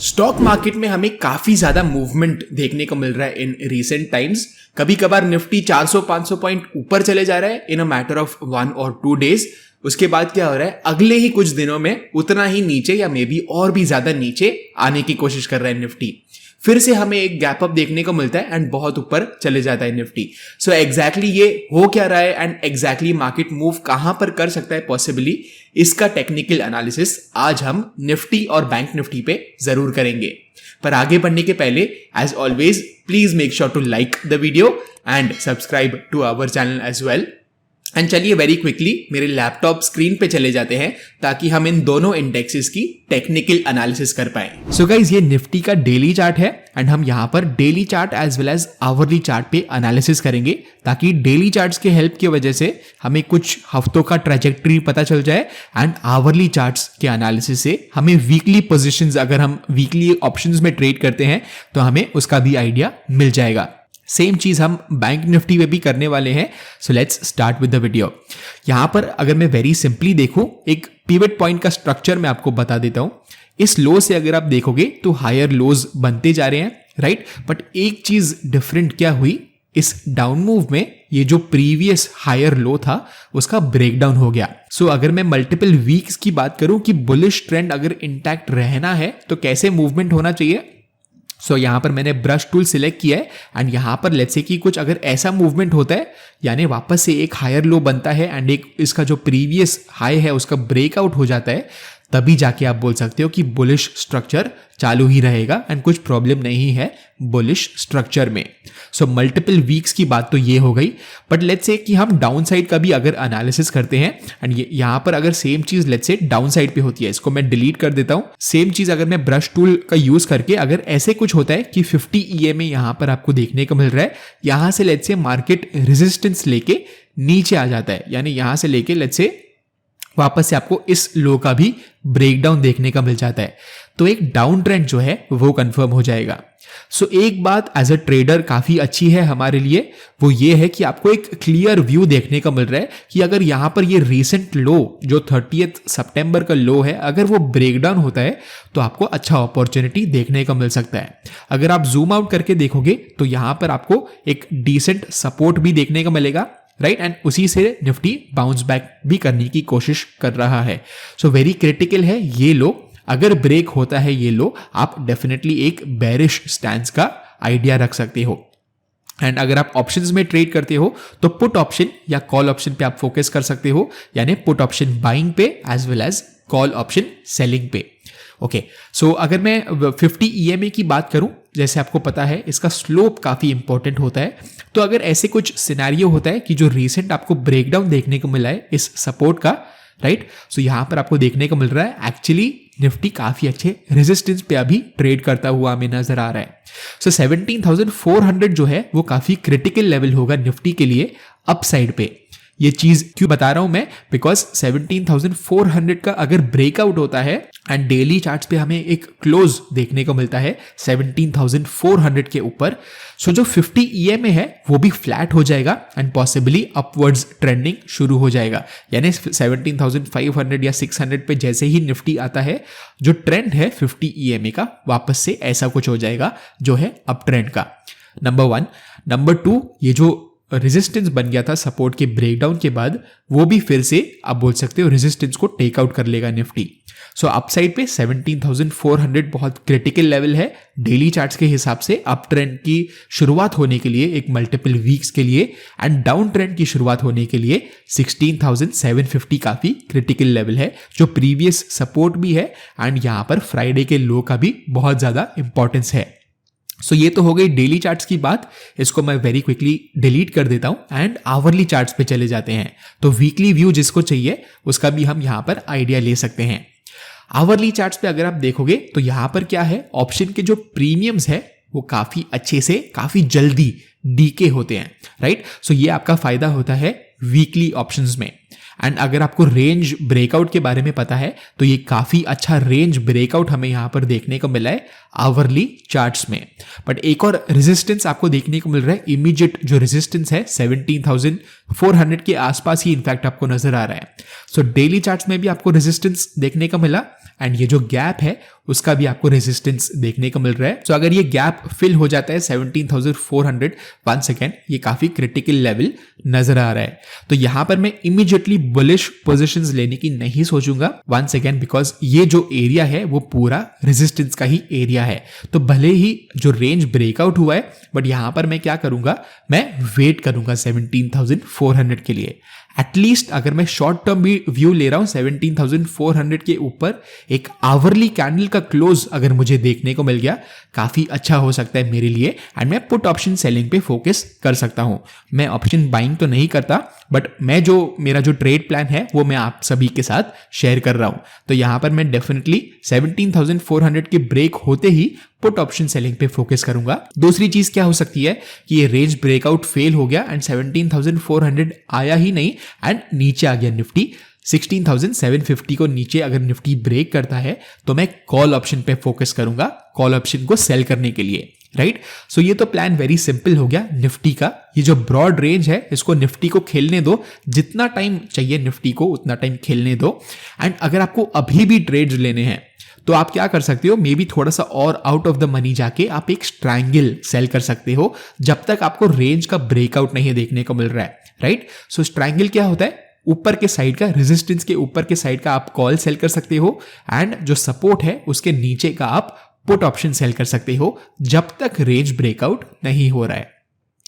Stock market में हमें काफी ज्यादा मूवमेंट देखने को मिल रहा है इन रीसेंट टाइम्स। कभी कभार निफ्टी 400-500 पॉइंट ऊपर चले जा रहा है इन अ मैटर ऑफ 1 और 2 डेज। उसके बाद क्या हो रहा है, अगले ही कुछ दिनों में उतना ही नीचे या मे बी और भी ज्यादा नीचे आने की कोशिश कर रहा है निफ्टी। फिर से हमें एक गैप अप देखने को मिलता है एंड बहुत ऊपर चले जाता है निफ्टी। सो एग्जैक्टली ये हो क्या रहा है एंड एग्जैक्टली मार्केट मूव कहां पर कर सकता है पॉसिबली, इसका टेक्निकल एनालिसिस आज हम निफ्टी और बैंक निफ्टी पे जरूर करेंगे। पर आगे बढ़ने के पहले as always please make sure to like the video and subscribe to our channel as well. And चलिए वेरी क्विकली मेरे लैपटॉप स्क्रीन पे चले जाते हैं ताकि हम इन दोनों इंडेक्सेस की टेक्निकल एनालिसिस कर पाए। सो गाइस, ये निफ्टी का डेली चार्ट है एंड हम यहाँ पर daily chart as well as hourly chart पे एनालिसिस करेंगे ताकि डेली चार्ट्स के हेल्प की वजह से हमें कुछ हफ्तों का ट्रैजेक्टरी पता चल जाए एंड आवरली चार्ट्स के एनालिसिस से हमें वीकली पोजीशंस, अगर हम वीकली ऑप्शंस में ट्रेड करते हैं तो हमें उसका भी आइडिया मिल जाएगा। सेम चीज हम बैंक निफ्टी में भी करने वाले हैं। So let's start with the video. यहां पर अगर मैं वेरी सिंपली देखूं, एक पिवट पॉइंट का स्ट्रक्चर मैं आपको बता देता हूं। इस लो से अगर आप देखोगे तो हायर लोज बनते जा रहे हैं, राइट। बट एक चीज डिफरेंट क्या हुई, इस डाउन मूव में ये जो प्रीवियस हायर लो था उसका ब्रेकडाउन हो गया। सो अगर मैं मल्टीपल वीक्स की बात करूं कि बुलिश ट्रेंड अगर इंटैक्ट रहना है तो कैसे मूवमेंट होना चाहिए। सो यहां पर मैंने ब्रश टूल सिलेक्ट किया है एंड यहां पर लेट्स से कि कुछ अगर ऐसा मूवमेंट होता है, यानी वापस से एक हायर लो बनता है एंड एक इसका जो प्रीवियस हाई है उसका ब्रेकआउट हो जाता है, तभी जाके आप बोल सकते हो कि बुलिश स्ट्रक्चर चालू ही रहेगा एंड कुछ प्रॉब्लम नहीं है बुलिश स्ट्रक्चर में। सो मल्टीपल वीक्स की बात तो ये हो गई। बट लेट्स से कि हम डाउन साइड का भी अगर एनालिसिस करते हैं एंड यहां पर अगर सेम चीज लेट्स से डाउन साइड पे होती है, इसको मैं डिलीट कर देता हूं। सेम चीज अगर मैं ब्रश टूल का यूज करके अगर ऐसे कुछ होता है कि 50 EMA यहां पर आपको देखने को मिल रहा है, यहां से लेट्स से मार्केट रेजिस्टेंस लेके नीचे आ जाता है, यानी यहां से लेके लेट्स से वापस से आपको इस लो का भी ब्रेकडाउन देखने का मिल जाता है, तो एक डाउन ट्रेंड जो है वो कंफर्म हो जाएगा। सो एक बात एज अ ट्रेडर काफी अच्छी है हमारे लिए, वो ये है कि आपको एक क्लियर व्यू देखने का मिल रहा है कि अगर यहां पर ये रीसेंट लो जो 30 सितंबर का लो है, अगर वो ब्रेकडाउन होता है तो आपको अच्छा अपॉर्चुनिटी देखने को मिल सकता है। अगर आप जूम आउट करके देखोगे तो यहां पर आपको एक डिसेंट सपोर्ट भी देखने को मिलेगा, राइट। एंड उसी से निफ्टी बाउंस बैक भी करने की कोशिश कर रहा है। सो वेरी क्रिटिकल है ये लो, अगर ब्रेक होता है ये लो, आप डेफिनेटली एक बेरिश स्टैंस का आइडिया रख सकते हो। एंड अगर आप ऑप्शंस में ट्रेड करते हो तो पुट ऑप्शन या कॉल ऑप्शन पे आप फोकस कर सकते हो, यानी पुट ऑप्शन बाइंग पे as well as call option selling पे। ओके, सो अगर मैं 50 EMA की बात करूं, जैसे आपको पता है इसका स्लोप काफी इंपॉर्टेंट होता है, तो अगर ऐसे कुछ सिनेरियो होता है कि जो रीसेंट आपको ब्रेकडाउन देखने को मिला है इस सपोर्ट का, राइट। सो यहां पर आपको देखने को मिल रहा है एक्चुअली निफ्टी काफी अच्छे रेजिस्टेंस पे अभी ट्रेड करता हुआ हमें नजर आ रहा है। सो 17,400 जो है वो काफी क्रिटिकल लेवल होगा निफ्टी के लिए अपसाइड पे। ये चीज क्यों बता रहा हूं मैं, बिकॉज 17,400 का अगर ब्रेकआउट होता है एंड डेली चार्ट्स पे हमें एक क्लोज देखने को मिलता है 17,400 के ऊपर, सो जो 50 EMA है वो भी फ्लैट हो जाएगा एंड पॉसिबली अपवर्ड्स ट्रेंडिंग शुरू हो जाएगा। यानी 17,500 या 600 पे जैसे ही निफ्टी आता है, जो ट्रेंड है 50 EMA का वापस से ऐसा कुछ हो जाएगा जो है अप ट्रेंड का। नंबर 1। नंबर 2, ये जो रेजिस्टेंस बन गया था सपोर्ट के ब्रेकडाउन के बाद, वो भी फिर से आप बोल सकते हो रेजिस्टेंस को टेक आउट कर लेगा निफ्टी। सो अपसाइड पे 17,400 बहुत क्रिटिकल लेवल है डेली चार्ट्स के हिसाब से, अप ट्रेंड की शुरुआत होने के लिए एक मल्टीपल वीक्स के लिए, एंड डाउन ट्रेंड की शुरुआत होने के लिए 16,750 काफी क्रिटिकल लेवल है जो प्रीवियस सपोर्ट भी है एंड यहां पर फ्राइडे के लो का भी बहुत ज्यादा इंपॉर्टेंस है। सो ये तो हो गई डेली चार्ट्स की बात, इसको मैं वेरी क्विकली डिलीट कर देता हूं एंड आवरली चार्ट्स पे चले जाते हैं। तो वीकली व्यू जिसको चाहिए उसका भी हम यहां पर आइडिया ले सकते हैं। आवरली चार्ट्स पे अगर आप देखोगे तो यहां पर क्या है, ऑप्शन के जो प्रीमियम्स है वो काफी अच्छे से काफी जल्दी डीके होते हैं, राइट। सो ये आपका फायदा होता है वीकली ऑप्शंस में। एंड अगर आपको रेंज ब्रेकआउट के बारे में पता है तो ये काफी अच्छा रेंज ब्रेकआउट हमें यहाँ पर देखने को मिला है आवरली चार्ट्स में। बट एक और रेजिस्टेंस आपको देखने को मिल रहा है, इमीडिएट जो रेजिस्टेंस है 17,400 के आसपास ही इनफैक्ट आपको नजर आ रहा है। सो डेली चार्ट्स में भी आपको रेजिस्टेंस देखने को मिला एंड ये जो गैप है उसका भी आपको रेजिस्टेंस देखने को मिल रहा है। सो अगर ये गैप फिल हो जाता है 17,400 वंस अगेन, ये काफी क्रिटिकल लेवल नजर आ रहा है। तो यहां पर मैं इमीडिएटली बुलिश पोजीशंस लेने की नहीं सोचूंगा वंस अगेन, बिकॉज ये जो एरिया है वो पूरा रेजिस्टेंस का ही एरिया है। तो भले ही जो रेंज ब्रेकआउट हुआ है बट यहां पर मैं क्या करूंगा, मैं वेट करूंगा 17,400 के लिए। एटलीस्ट अगर मैं शॉर्ट टर्म भी व्यू ले रहा हूं 17,400 के ऊपर एक आवरली कैंडल का क्लोज अगर मुझे देखने को मिल गया, काफी अच्छा हो सकता है मेरे लिए एंड मैं पुट ऑप्शन सेलिंग पे फोकस कर सकता हूं। मैं ऑप्शन बाइंग तो नहीं करता बट मेरा जो ट्रेड प्लान है वो मैं आप सभी के साथ शेयर कर रहा हूं। तो यहां पर मैं डेफिनेटली 17,400 के ब्रेक होते ही पुट ऑप्शन सेलिंग पे फोकस करूंगा। दूसरी चीज क्या हो सकती है कि ये रेंज ब्रेकआउट फेल हो गया एंड 17,400 आया ही नहीं एंड नीचे आ गया निफ्टी 16,750 को नीचे अगर निफ्टी ब्रेक करता है तो मैं कॉल ऑप्शन पे फोकस करूंगा, कॉल ऑप्शन को सेल करने के लिए, राइट। सो ये तो प्लान वेरी सिंपल हो गया निफ्टी का। ये जो ब्रॉड रेंज है इसको निफ्टी को खेलने दो, जितना टाइम चाहिए निफ्टी को उतना टाइम खेलने दो। एंड अगर आपको अभी भी ट्रेड्स लेने हैं तो आप क्या कर सकते हो, मे बी थोड़ा सा और आउट ऑफ द मनी जाके आप एक स्ट्रैंगल सेल कर सकते हो जब तक आपको रेंज का ब्रेकआउट नहीं देखने को मिल रहा है, राइट। सो स्ट्रैंगल क्या होता है, ऊपर के साइड का रेजिस्टेंस के ऊपर के साइड का आप कॉल सेल कर सकते हो एंड जो सपोर्ट है उसके नीचे का आप पुट ऑप्शन सेल कर सकते हो जब तक रेंज ब्रेकआउट नहीं हो रहा है।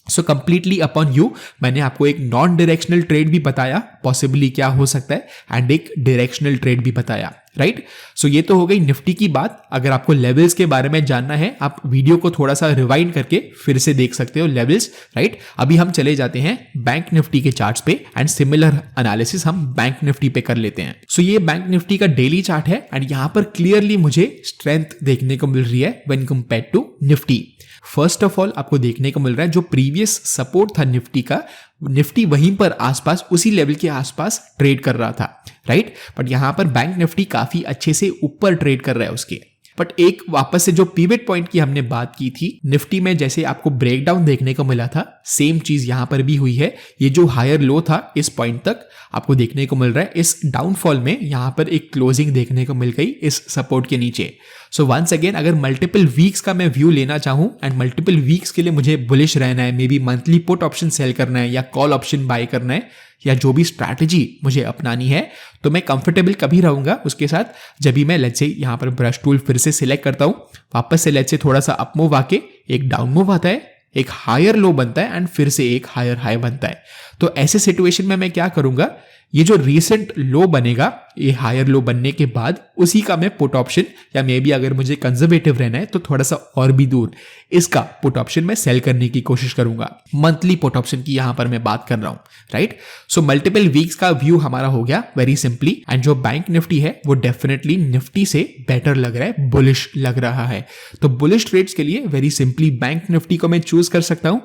So completely upon you. मैंने आपको एक नॉन डायरेक्शनल ट्रेड भी बताया, पॉसिबली क्या हो सकता है, एंड एक डायरेक्शनल ट्रेड भी बताया, राइट। सो ये तो हो गई निफ्टी की बात। अगर आपको लेवल्स के बारे में जानना है आप वीडियो को थोड़ा सा रिवाइंड करके फिर से देख सकते हो लेवल्स, राइट। अभी हम चले जाते हैं बैंक निफ्टी के चार्ट्स पे एंड सिमिलर एनालिसिस हम बैंक निफ्टी पे कर लेते हैं। सो ये बैंक निफ्टी का डेली चार्ट है एंड यहां पर क्लियरली मुझे स्ट्रेंथ देखने को मिल रही है when compared to Nifty. First of all आपको देखने को मिल रहा है जो प्रीवियस सपोर्ट था निफ्टी का, निफ्टी वहीं पर आसपास उसी लेवल के आसपास ट्रेड कर रहा था, राइट। बट यहां पर बैंक निफ्टी काफी अच्छे से ऊपर ट्रेड कर रहा है उसके। बट एक वापस से जो पिवट पॉइंट की हमने बात की थी निफ्टी में, जैसे आपको ब्रेकडाउन देखने को मिला था सेम चीज यहां पर भी हुई है। ये जो हायर लो था इस पॉइंट तक आपको देखने को मिल रहा है, इस डाउनफॉल में यहां पर एक क्लोजिंग देखने को मिल गई इस सपोर्ट के नीचे। सो वंस अगेन अगर मल्टीपल वीक्स का मैं व्यू लेना चाहूं एंड मल्टीपल वीक्स के लिए मुझे बुलिश रहना है, may be monthly put option sell करना है या कॉल ऑप्शन बाय करना है या जो भी स्ट्रैटेजी मुझे अपनानी है, तो मैं कंफर्टेबल कभी रहूंगा उसके साथ जब भी मैं लेट्स से यहां पर ब्रश टूल फिर से सिलेक्ट करता हूं, वापस से लेट्स से थोड़ा सा अप मूव आके एक डाउन मूव आता है, एक हायर लो बनता है एंड फिर से एक हायर हाई बनता है। तो ऐसे सिचुएशन में मैं क्या करूंगा, ये जो रीसेंट लो बनेगा ये हायर लो बनने के बाद उसी का मैं पुट ऑप्शन या मे बी अगर मुझे कंजर्वेटिव रहना है तो थोड़ा सा और भी दूर इसका पुट ऑप्शन मैं सेल करने की कोशिश करूंगा। मंथली पुट ऑप्शन की यहां पर मैं बात कर रहा हूं, राइट। सो मल्टीपल वीक्स का व्यू हमारा हो गया वेरी सिंपली। एंड जो बैंक निफ्टी है वो डेफिनेटली निफ्टी से बेटर लग रहा है, बुलिश लग रहा है। तो बुलिश ट्रेड्स के लिए वेरी सिंपली बैंक निफ्टी को मैं चूज कर सकता हूं,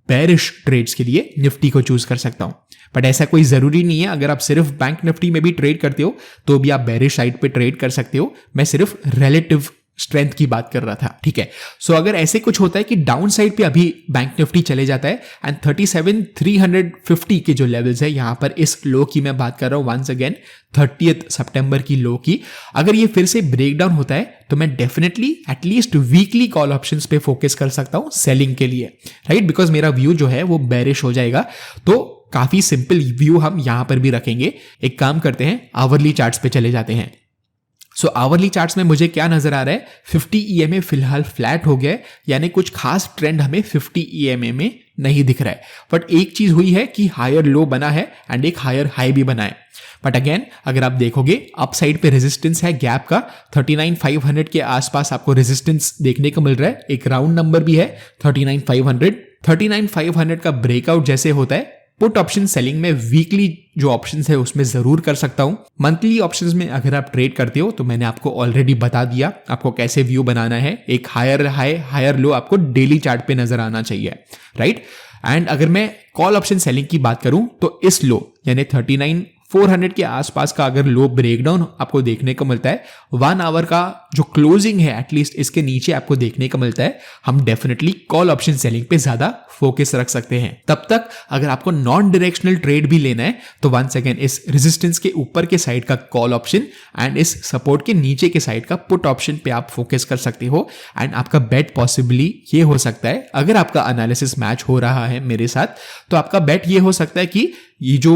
बेरिश ट्रेड्स के लिए निफ्टी को चूज कर सकता हूं। बट ऐसा कोई जरूरी नहीं है, अगर आप सिर्फ बैंक निफ्टी में भी ट्रेड करते हो तो भी आप बेरिश साइड पे ट्रेड कर सकते हो। मैं सिर्फ रिलेटिव स्ट्रेंथ की बात कर रहा था, ठीक है। सो अगर ऐसे कुछ होता है कि डाउन साइड पे अभी बैंक निफ्टी चले जाता है एंड 37,350 के जो लेवल्स है यहां पर इस लो की मैं बात कर रहा हूं वंस अगेन 30 सितंबर की लो की, अगर ये फिर से ब्रेकडाउन होता है तो मैं definitely at least weekly call options पे फोकस कर सकता हूं सेलिंग के लिए, राइट। बिकॉज मेरा व्यू जो है वो बेरिश हो जाएगा। तो काफी सिंपल व्यू हम यहां पर भी रखेंगे। एक काम करते हैं, आवरली चार्ट्स पे चले जाते हैं। सो आवरली चार्ट्स में मुझे क्या नजर आ रहा है, 50 EMA फिलहाल फ्लैट हो गया है, यानी कुछ खास ट्रेंड हमें 50 EMA में नहीं दिख रहा है। बट एक चीज हुई है कि हायर लो बना है एंड एक हायर हाई भी बना है। बट अगेन अगर आप देखोगे अप साइड पे रेजिस्टेंस है गैप का 39,500 के आसपास आपको रेजिस्टेंस देखने को मिल रहा है, एक राउंड नंबर भी है 39,500। 39,500 का ब्रेकआउट जैसे होता है पुट ऑप्शन सेलिंग में वीकली जो ऑप्शंस है उसमें जरूर कर सकता हूं। मंथली ऑप्शंस में अगर आप ट्रेड करते हो तो मैंने आपको ऑलरेडी बता दिया आपको कैसे व्यू बनाना है। एक हायर हाई हायर लो आपको डेली चार्ट पे नजर आना चाहिए, राइट। एंड अगर मैं कॉल ऑप्शन सेलिंग की बात करूं तो इस लो यानी 400 के आसपास का अगर लो ब्रेकडाउन आपको देखने को मिलता है, 1 आवर का जो क्लोजिंग है एटलीस्ट इसके नीचे आपको देखने को मिलता है, हम डेफिनेटली कॉल ऑप्शन सेलिंग पे ज्यादा फोकस रख सकते हैं। तब तक अगर आपको नॉन डायरेक्शनल ट्रेड भी लेना है तो वंस अगेन इस रेजिस्टेंस के ऊपर के साइड का कॉल ऑप्शन एंड इस सपोर्ट के नीचे के साइड का पुट ऑप्शन पे आप फोकस कर सकते हो। एंड आपका बेट पॉसिबली ये हो सकता है, अगर आपका एनालिसिस मैच हो रहा है मेरे साथ, तो आपका बेट ये हो सकता है कि ये जो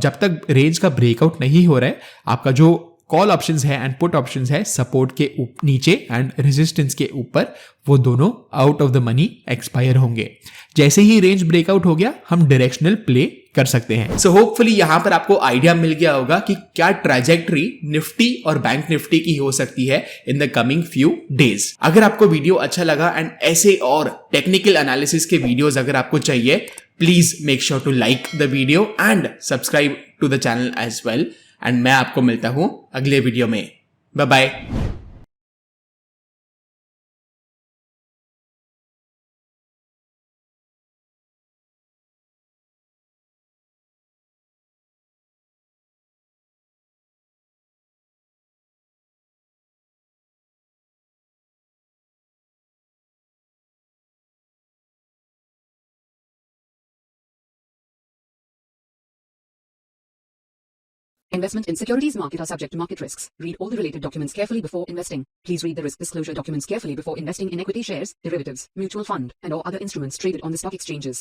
जब तक रेंज का ब्रेकआउट नहीं हो रहा है, आपका जो कॉल ऑप्शंस है एंड पुट ऑप्शंस है सपोर्ट के नीचे एंड रेजिस्टेंस के ऊपर, वो दोनों out of the money expire होंगे। जैसे ही रेंज ब्रेकआउट हो गया हम डायरेक्शनल प्ले कर सकते हैं। सो होपफुली यहां पर आपको आइडिया मिल गया होगा कि क्या ट्रैजेक्टरी निफ्टी और बैंक निफ्टी की हो सकती है in the coming few days. अगर आपको वीडियो अच्छा लगा एंड ऐसे और टेक्निकल एनालिसिस के वीडियोस अगर आपको चाहिए, please make sure to like the video and subscribe to the channel as well. And मैं आपको मिलता हूं अगले वीडियो में। Bye bye. Investment in securities market are subject to market risks. Read all the related documents carefully before investing. Please read the risk disclosure documents carefully before investing in equity shares, derivatives, mutual fund, and or other instruments traded on the stock exchanges.